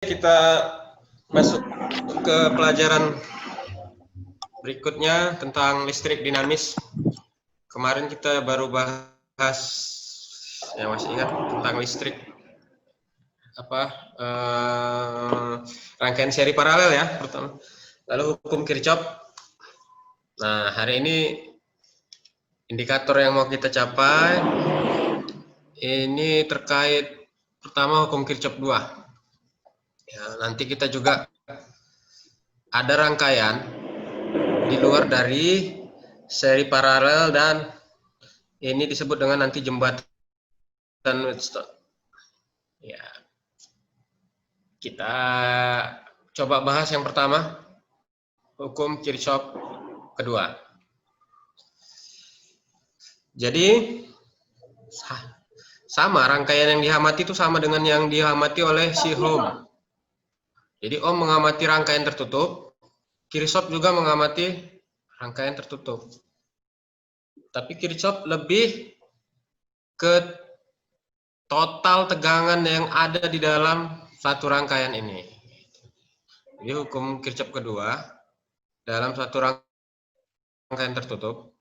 kita masuk ke pelajaran berikutnya tentang listrik dinamis. Kemarin kita baru bahas, ya masih ingat tentang listrik rangkaian seri paralel ya pertama. Lalu hukum Kirchhoff. Nah, hari ini indikator yang mau kita capai ini terkait pertama hukum Kirchhoff 2. Ya, nanti kita juga ada rangkaian di luar dari seri paralel dan ini disebut dengan nanti jembatan Wheatstone. Ya, kita coba bahas yang pertama, hukum Kirchhoff kedua. Jadi sama rangkaian yang diamati itu sama dengan yang diamati oleh si Ohm. Jadi Ohm mengamati rangkaian tertutup, Kirchhoff juga mengamati rangkaian tertutup. Tapi Kirchhoff lebih ke total tegangan yang ada di dalam satu rangkaian ini. Jadi hukum Kirchhoff kedua dalam satu rangkaian tertutup,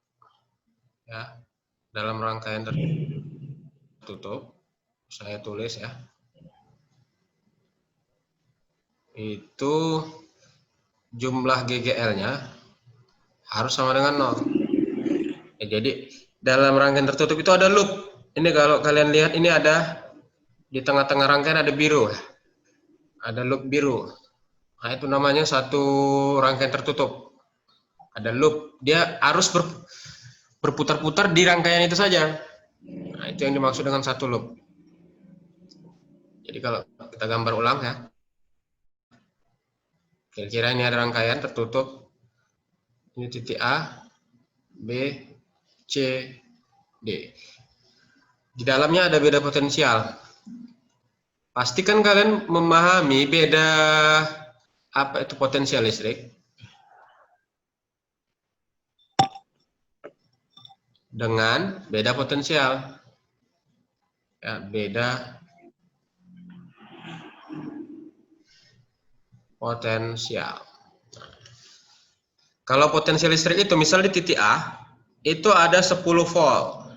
ya, dalam rangkaian tertutup, saya tulis ya, itu jumlah GGL-nya harus sama dengan 0. Ya, jadi dalam rangkaian tertutup itu ada loop. Ini kalau kalian lihat ini ada di tengah-tengah rangkaian ada biru, ada loop biru. Nah, itu namanya satu rangkaian tertutup. Ada loop, dia harus berputar-putar di rangkaian itu saja. Nah, itu yang dimaksud dengan satu loop. Jadi kalau kita gambar ulang ya, kira-kira ini ada rangkaian tertutup. Ini titik A, B, C, D. Di dalamnya ada beda potensial. Pastikan kalian memahami beda apa itu potensial listrik dengan beda potensial. Ya, beda potensial. Kalau potensial listrik itu misal di titik A itu ada 10 volt.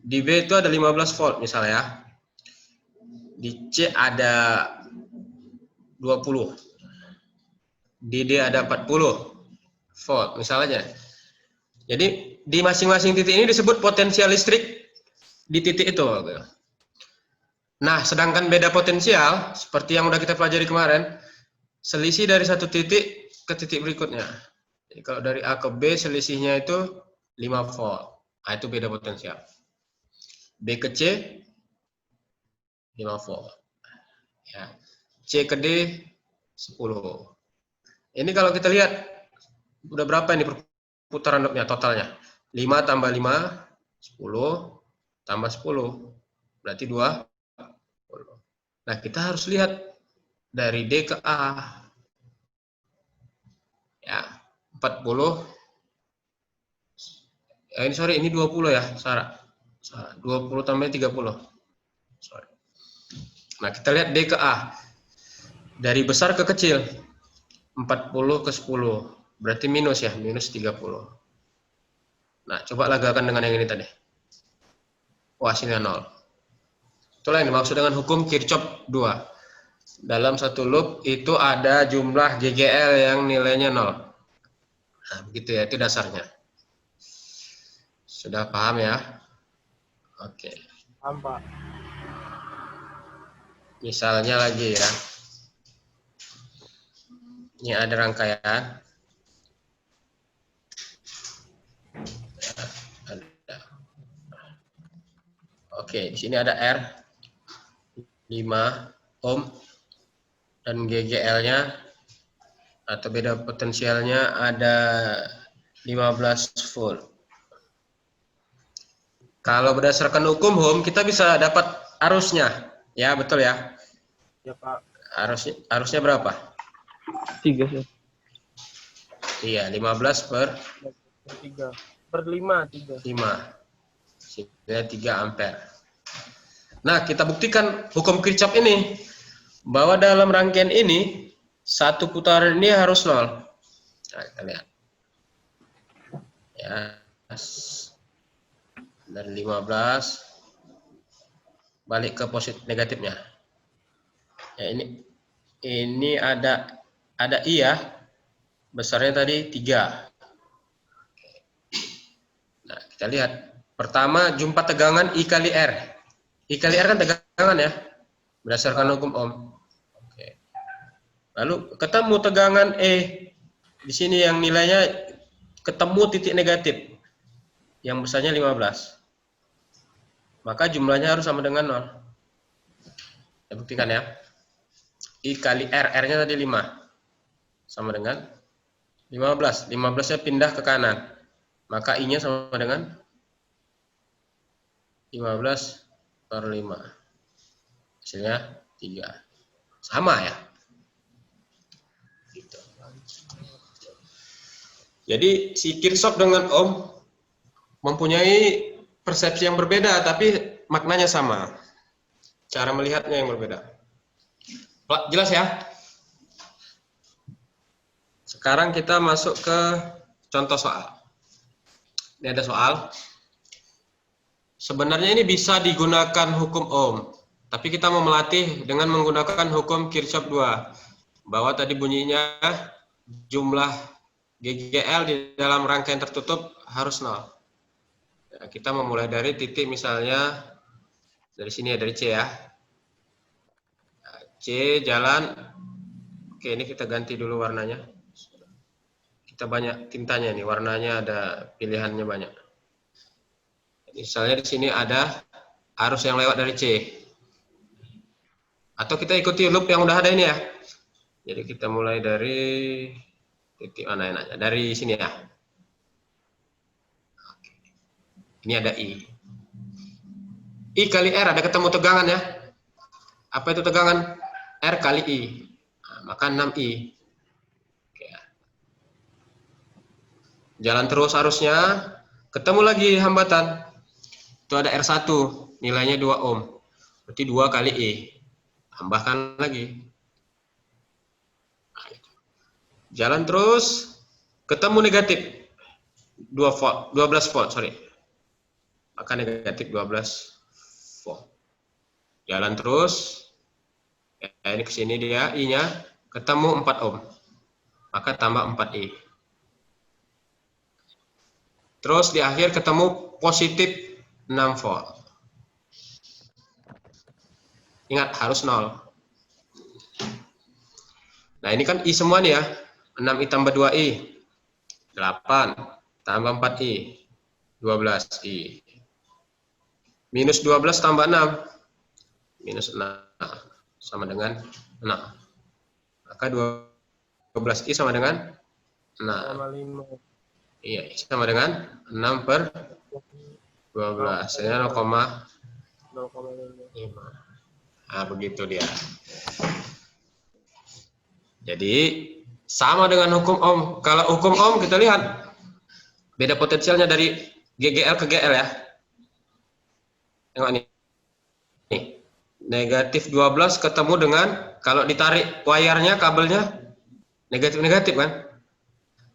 Di B itu ada 15 volt misalnya ya. Di C ada 20. Di D ada 40 volt misalnya. Jadi di masing-masing titik ini disebut potensial listrik di titik itu. Nah, sedangkan beda potensial seperti yang udah kita pelajari kemarin, selisih dari satu titik ke titik berikutnya. Jadi kalau dari A ke B selisihnya itu 5 volt. Nah, itu beda potensial. B ke C 5 volt. Ya. C ke D 10. Ini kalau kita lihat udah berapa ini perputaran loopnya totalnya? 5 tambah 5 10 tambah 10 berarti 20. Nah, kita harus lihat dari D ke A. Ya, 40. Ini 20 ya, Sarah. 20 tambah 30. Sorry. Nah, kita lihat D ke A. Dari besar ke kecil. 40 ke 10. Berarti minus ya, minus 30. Nah, coba lagakan dengan yang ini tadi. Wah, hasilnya 0. Itulah yang dimaksud dengan hukum Kirchhoff 2. Dalam satu loop itu ada jumlah GGL yang nilainya 0. Nah, begitu ya, itu dasarnya. Sudah paham ya? Oke. Paham, Pak. Misalnya lagi ya. Ini ada rangkaian. Oke, di sini ada R 5 ohm dan GGL-nya atau beda potensialnya ada 15 volt. Kalau berdasarkan hukum Ohm kita bisa dapat arusnya. Ya, betul ya? Ya, Pak. Arusnya berapa? 3 sih. Iya, 15 per 3. Per 5, 3. 5. Sehingga 3 ampere. Nah, kita buktikan hukum Kirchhoff ini bahwa dalam rangkaian ini satu putaran ini harus 0. Nah, kita lihat. Ya. Dari 15 balik ke positif negatifnya. Ya, ini ada I ya. Besarnya tadi 3. Nah, kita lihat. Pertama, jumpa tegangan I kali R. I kali R kan tegangan ya, berdasarkan hukum Ohm. Oke. Lalu ketemu tegangan E. Di sini yang nilainya ketemu titik negatif. Yang besarnya 15. Maka jumlahnya harus sama dengan 0. Kita buktikan ya. I kali R. R-nya tadi 5. Sama dengan 15. 15-nya pindah ke kanan. Maka I-nya sama dengan 15 per 5. Hasilnya 3. Sama ya. Gitu. Jadi si Kirchhoff dengan Ohm mempunyai persepsi yang berbeda, tapi maknanya sama. Cara melihatnya yang berbeda. Jelas ya? Sekarang kita masuk ke contoh soal. Ini ada soal. Sebenarnya ini bisa digunakan hukum Ohm, tapi kita mau melatih dengan menggunakan hukum Kirchhoff 2. Bahwa tadi bunyinya jumlah GGL di dalam rangkaian tertutup harus 0. Ya, kita memulai dari titik misalnya dari sini ya, dari C ya. Nah, C jalan. Oke, ini kita ganti dulu warnanya. Kita banyak tintanya nih, warnanya ada pilihannya banyak. Misalnya di sini ada arus yang lewat dari C. Atau kita ikuti loop yang udah ada ini ya. Jadi kita mulai dari titik mana enaknya? Dari sini ya. Oke. Ini ada I. I kali R, ada ketemu tegangan ya. Apa itu tegangan? R kali I. Nah, maka 6I. Oke. Jalan terus arusnya. Ketemu lagi hambatan. Itu ada R1, nilainya 2 ohm. Berarti 2 kali E. Tambahkan lagi. Jalan terus, ketemu negatif. 12 volt, sorry. Maka negatif 12 volt. Jalan terus. Ini ke sini dia, I-nya. Ketemu 4 ohm. Maka tambah 4E. Terus di akhir ketemu positif 6 volt. Ingat, harus 0. Nah, ini kan I semua nih ya. 6I tambah 2I. 8. Tambah 4I. 12I. Minus 12 tambah 6. Minus 6. Sama dengan 6. Maka 12I sama dengan 6. Sama 5. Iya, sama dengan 6 per 12. Hasilnya 0,5. Nah, begitu dia. Jadi, sama dengan hukum Ohm. Kalau hukum Ohm kita lihat beda potensialnya dari GGL ke GL ya. Tengok nih. Negatif 12 ketemu dengan, kalau ditarik wire-nya, kabelnya, negatif-negatif kan.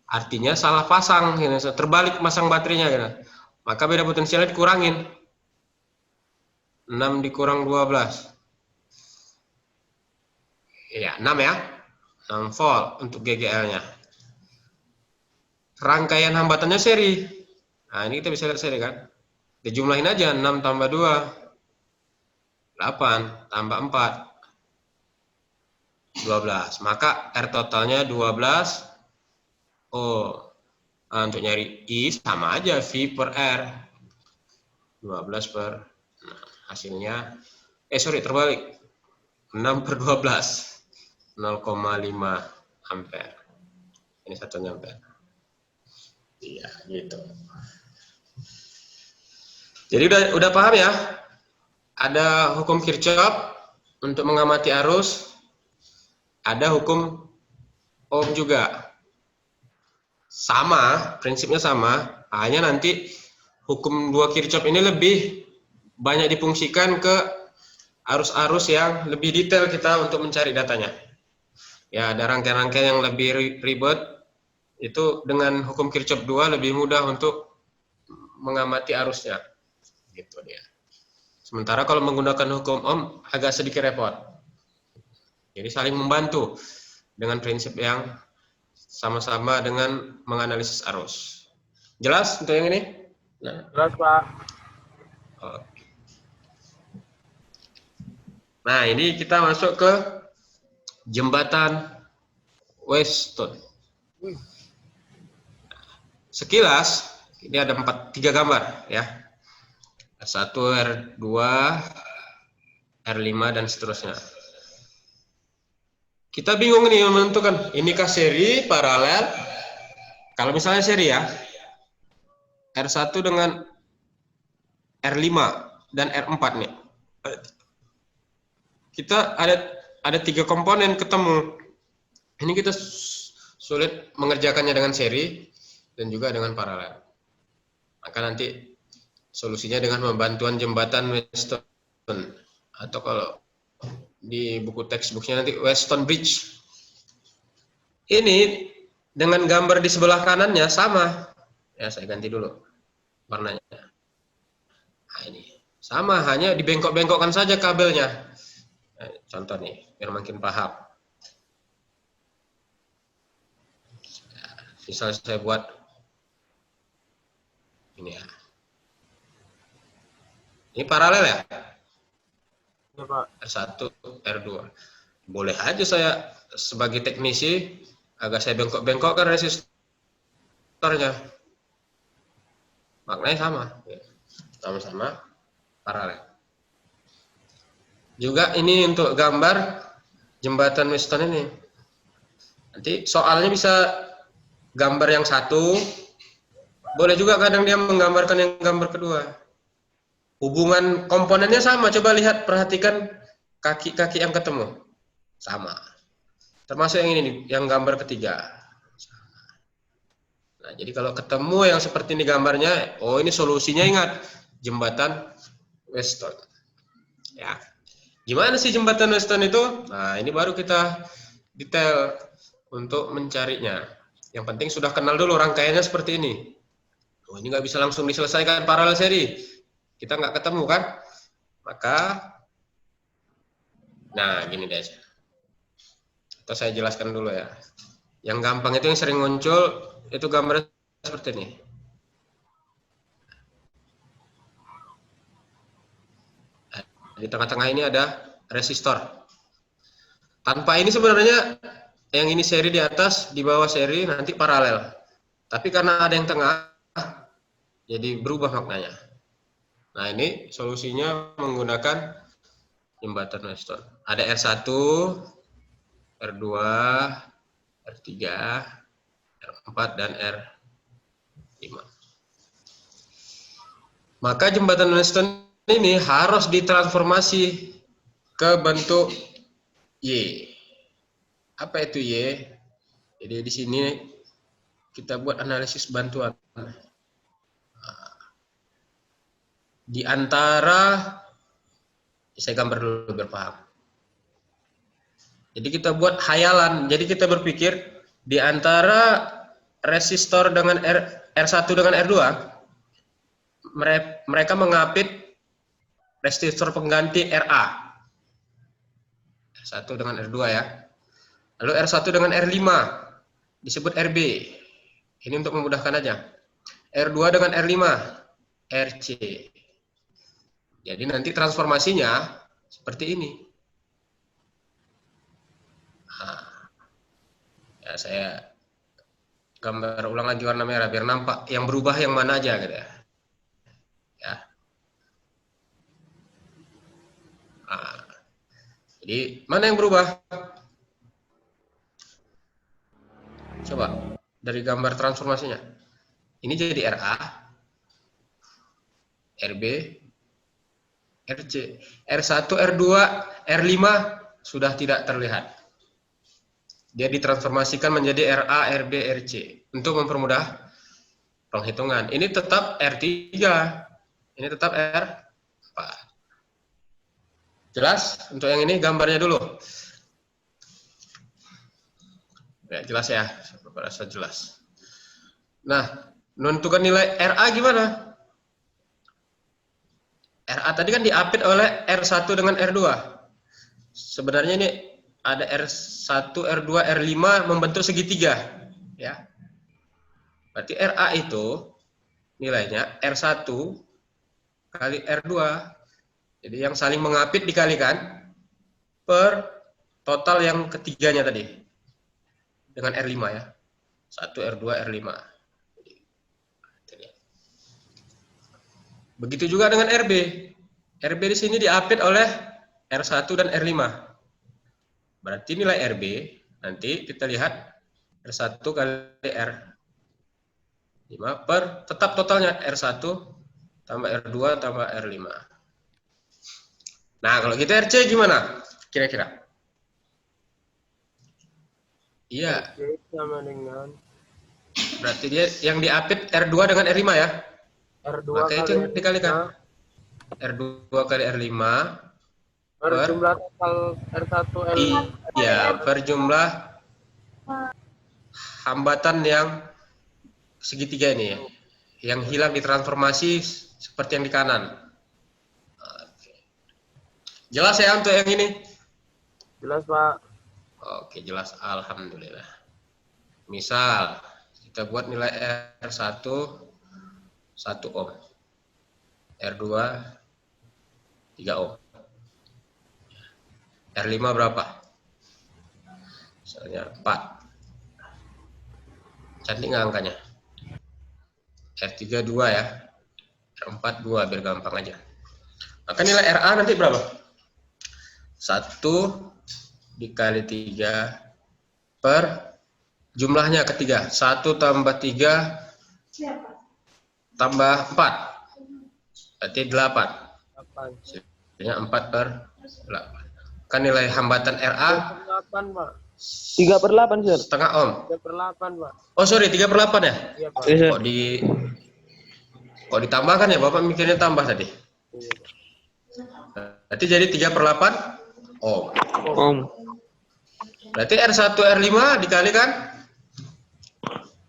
Artinya salah pasang, terbalik masang baterainya. Gitu. Maka beda potensialnya dikurangin. 6 dikurang 12. Ya, 6 ya. 6 volt untuk GGL-nya. Rangkaian hambatannya seri. Nah, ini kita bisa lihat seri kan. Dijumlahin aja, 6 tambah 2. 8 tambah 4. 12. Maka R totalnya 12. Oh, untuk nyari I sama aja V per R. 12 per, nah, hasilnya, terbalik. 6 per 12. 0,5 ampere. Ini satunya ampere. Iya, gitu. Jadi udah paham ya? Ada hukum Kirchhoff untuk mengamati arus. Ada hukum Ohm juga. Sama, prinsipnya sama. Hanya nanti hukum 2 Kirchhoff ini lebih banyak difungsikan ke arus-arus yang lebih detail kita untuk mencari datanya. Ya, ada rangkaian-rangkaian yang lebih ribet, itu dengan hukum Kirchhoff 2 lebih mudah untuk mengamati arusnya. Gitu dia. Sementara kalau menggunakan hukum Ohm agak sedikit repot. Jadi saling membantu dengan prinsip yang sama-sama dengan menganalisis arus. Jelas untuk yang ini? Nah, Jelas, Pak. oke. Nah, ini kita masuk ke jembatan Weston. Wih, Sekilas ini ada 3 gambar ya. R1, R2, R5 dan seterusnya. Kita bingung nih menentukan inikah seri, paralel. Kalau misalnya seri ya, R1 dengan R5 dan R4 nih. Kita ada 3 komponen ketemu. Ini kita sulit mengerjakannya dengan seri dan juga dengan paralel. Maka nanti solusinya dengan pembantuan jembatan Weston, atau kalau di buku textbooknya nanti Weston Bridge. Ini dengan gambar di sebelah kanannya sama. Ya, saya ganti dulu warnanya. Nah, ini sama, hanya dibengkok-bengkokkan saja kabelnya. Nah, contoh nih, biar makin paham. Misal saya buat ini ya. Ini paralel ya? ya Pak. R1, R2. Boleh aja saya sebagai teknisi agak saya bengkok-bengkokkan resistornya. Maknanya sama. Sama-sama paralel. Juga ini untuk gambar jembatan Weston ini. Nanti soalnya bisa gambar yang satu, boleh juga kadang dia menggambarkan yang gambar kedua. Hubungan komponennya sama, coba lihat, perhatikan kaki-kaki yang ketemu. Sama. Termasuk yang ini nih, yang gambar ketiga. Nah, jadi kalau ketemu yang seperti ini gambarnya, oh ini solusinya, ingat, jembatan Weston. Ya. Gimana sih jembatan Weston itu? Nah, ini baru kita detail untuk mencarinya. Yang penting sudah kenal dulu rangkaiannya seperti ini. Oh, ini nggak bisa langsung diselesaikan paralel seri. Kita nggak ketemu kan? Maka, nah gini deh. Atau saya jelaskan dulu ya. Yang gampang itu yang sering muncul, itu gambarnya seperti ini. Di tengah-tengah ini ada resistor. Tanpa ini sebenarnya yang ini seri di atas, di bawah seri, nanti paralel. Tapi karena ada yang tengah, jadi berubah maknanya. Nah, ini solusinya menggunakan jembatan Weston. Ada R1, R2, R3, R4, dan R5. Maka jembatan Weston ini harus ditransformasi ke bentuk Y. Apa itu Y? Jadi di sini kita buat analisis bantuan. Di antara, saya gambar dulu biar paham. Jadi kita buat hayalan. Jadi kita berpikir di antara resistor dengan R1 dengan R2, mereka mengapit resistor pengganti RA. R1 dengan R2 ya. Lalu R1 dengan R5 disebut RB. Ini untuk memudahkan aja. R2 dengan R5 RC. Jadi nanti transformasinya seperti ini. Nah, ya saya gambar ulang lagi warna merah biar nampak yang berubah yang mana aja gitu ya. Ya. Nah, jadi mana yang berubah? Coba dari gambar transformasinya. Ini jadi RA, RB, RC. R1, R2, R5 sudah tidak terlihat. Dia ditransformasikan menjadi RA, RB, RC untuk mempermudah penghitungan. Ini tetap R3, ini tetap R4. Jelas? Untuk yang ini gambarnya dulu. Ya, jelas ya. Saya rasa jelas. Nah, menentukan nilai RA gimana? RA tadi kan diapit oleh R1 dengan R2. Sebenarnya ini ada R1, R2, R5 membentuk segitiga. Ya. Berarti RA itu nilainya R1 kali R2. Jadi yang saling mengapit dikalikan per total yang ketiganya tadi. Dengan R5 ya. 1, R2, R5. Begitu juga dengan RB. RB di sini diapit oleh R1 dan R5. Berarti nilai RB nanti kita lihat R1 kali R5 per tetap totalnya R1 tambah R2 tambah R5. Nah, kalau kita RC gimana? Kira-kira? Iya. Oke, sama dengan Berarti dia yang diapit R2 dengan R5 ya. R2 Maka itu kali yang dikalikan. R2 kali R5 per jumlah total R1 L. iya, per jumlah hambatan yang segitiga ini ya. Yang hilang ditransformasi seperti yang di kanan. Jelas ya untuk yang ini? Jelas, Pak. Oke, jelas. Alhamdulillah. Misal, kita buat nilai R1 1 ohm. R2 3 ohm. R5 berapa? Misalnya 4. Cantik nggak angkanya? R3 2 ya. R4 2 biar gampang aja. Maka nilai RA nanti berapa? 1 dikali 3 per jumlahnya ketiga. 1 tambah 3 tambah 4. Berarti 8. Jadinya 4 per 8. Kan nilai hambatan RA 8, Pak. 3/8, Sir. setengah ohm. 3/8, Pak. Oh sorry, 3/8 ya? Iya, Pak. Iya, Sir. Kok ditambahkan ya? Bapak mikirnya tambah tadi. Iya, Pak. Berarti jadi 3/8 ohm. Om. Berarti R1 R5 dikalikan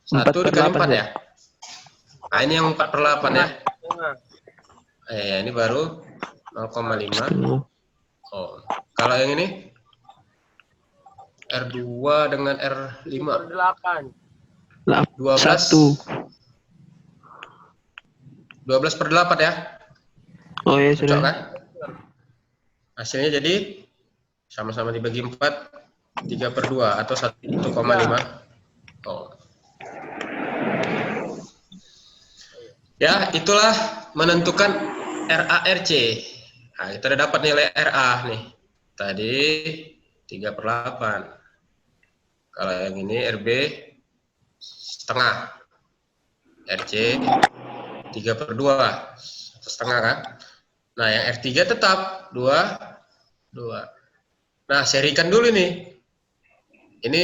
1 dikali 4 ya? Nah ini yang 4/8 ya? Tengah. Ini baru 0,5 ohm. Kalau yang ini R2 dengan R5 8. 12 per 8 ya? Oh iya, Cocok sudah. kan? Hasilnya jadi sama-sama dibagi 4 3/2 atau 1,5 ohm. Ya, itulah menentukan RA/RC. Nah, kita udah dapat nilai RA nih. Tadi 3/8. Kalau yang ini RB setengah. RC 3/2. Setengah kan? Nah, yang R3 tetap 2. Nah, serikan dulu nih. Ini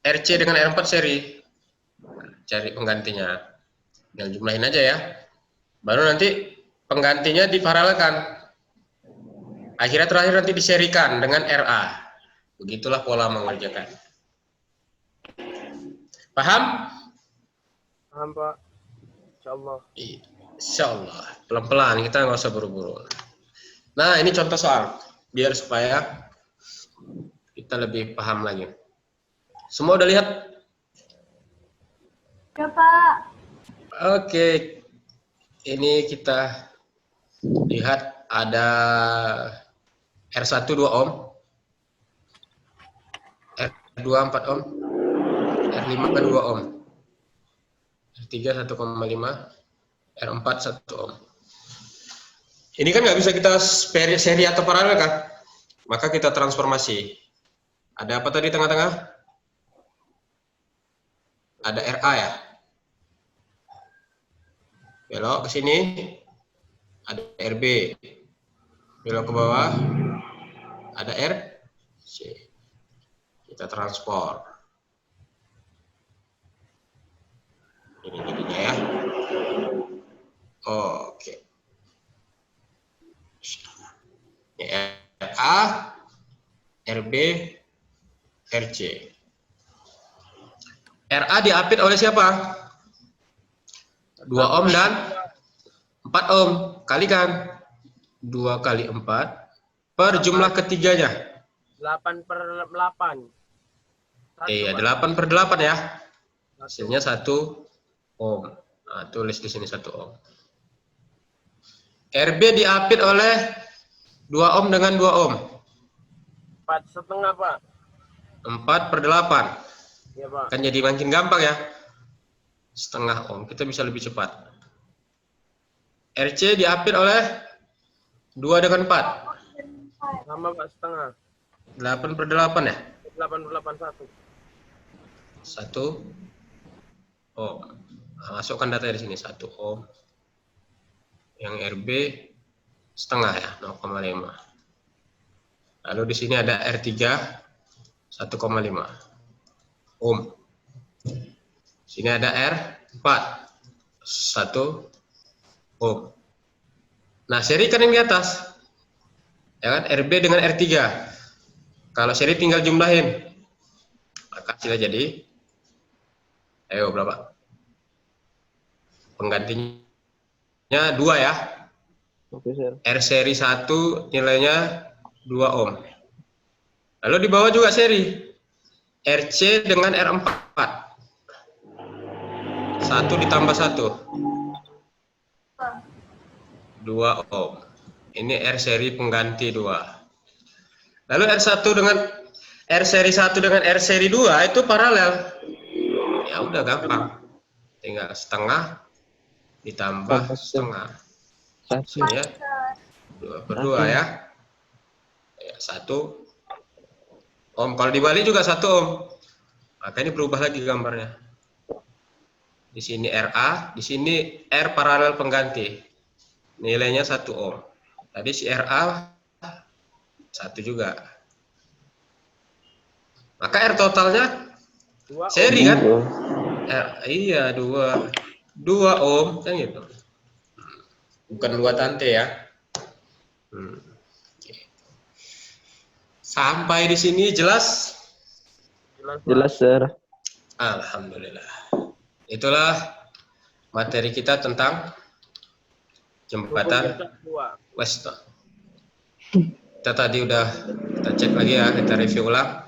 RC dengan R4 seri. Cari penggantinya. Tinggal jumlahin aja ya. Baru nanti penggantinya diparalelkan. Akhirnya terakhir nanti diserikan dengan RA. Begitulah pola mengerjakan. Paham? Paham, Pak. Insyaallah. Insyaallah. Pelan-pelan, kita nggak usah buru-buru. Nah, ini contoh soal. Biar supaya kita lebih paham lagi. Semua udah lihat? Ya, Pak. Oke. Ini kita lihat ada R1 2 ohm, R2 4 ohm, R5 2 ohm, R3 1,5, R4 1 ohm. Ini kan nggak bisa kita seri atau paralel kan? Maka kita transformasi. Ada apa tadi tengah-tengah? Ada RA ya? Belok ke sini. Ada RB. Belok ke bawah. Ada RC. Kita transform. Ini jadinya ya. Oke. Ini RA, RB, RC. RA diapit oleh siapa? 2 ohm dan 4 ohm. Kalikan 2 kali 4 per jumlah ketiganya. 8/8. Iya, 8/8 ya. Hasilnya 1 ohm. Nah, tulis di sini 1 ohm. RB diapit oleh 2 ohm dengan 2 ohm. 4,5 Pak. 4/8. Ya Pak. Kan jadi makin gampang ya. Setengah ohm. Kita bisa lebih cepat. RC diapit oleh 2 dengan 4. Sama Pak, setengah. 8/8 ya. 8/81. 1 ohm. Nah, masukkan data di sini 1 ohm. Yang RB setengah ya, 0,5. Lalu di sini ada R3 1,5 ohm. Sini ada R4 1 ohm. Nah, serikan yang di atas. Ya kan, RB dengan R3. Kalau seri tinggal jumlahin. Maka hasilnya jadi, ayo berapa? Penggantinya 2 ya. Oke, sir. R seri 1 nilainya 2 ohm. Lalu di bawah juga seri. RC dengan R4. 1 ditambah 1. 2 ohm. Ini R seri pengganti 2. Lalu R1 dengan R seri 1 dengan R seri 2 itu paralel. Ya udah gampang. Tinggal setengah ditambah setengah. Hasilnya 2/2 ya. Ya, 1 ohm. Kalau dibalik juga 1 ohm. Maka ini berubah lagi gambarnya. Di sini RA, di sini R paralel pengganti. Nilainya 1 ohm. Tadi si RA 1 juga. Maka R totalnya 2 seri kan? Iya. Iya, 2 ohm kan gitu. Bukan 2 tante ya. Sampai di sini jelas? Jelas, sir. Alhamdulillah. Itulah materi kita tentang jembatan Weston. Kita tadi kita cek lagi ya, kita review ulang.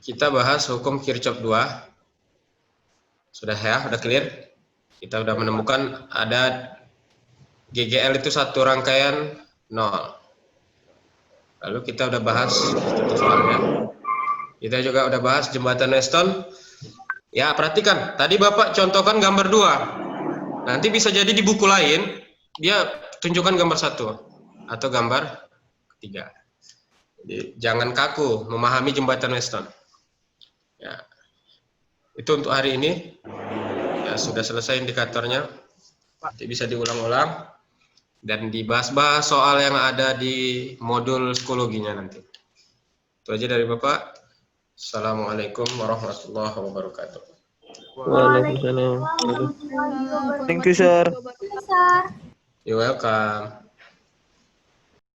Kita bahas hukum Kirchhoff 2. Sudah ya, udah clear? Kita udah menemukan ada GGL itu satu rangkaian 0. Lalu kita udah bahas itu soalnya. Kita juga udah bahas jembatan Weston. Ya, perhatikan. Tadi Bapak contohkan gambar 2. Nanti bisa jadi di buku lain dia tunjukkan gambar 1 atau gambar 3. Jadi jangan kaku memahami jembatan Weston. Ya. Itu untuk hari ini. Ya, sudah selesai indikatornya. Nanti bisa diulang-ulang dan dibahas-bahas soal yang ada di modul psikologinya nanti. Itu aja dari Bapak. Assalamualaikum warahmatullahi wabarakatuh. Waalaikumsalam. Thank you, sir. You're welcome.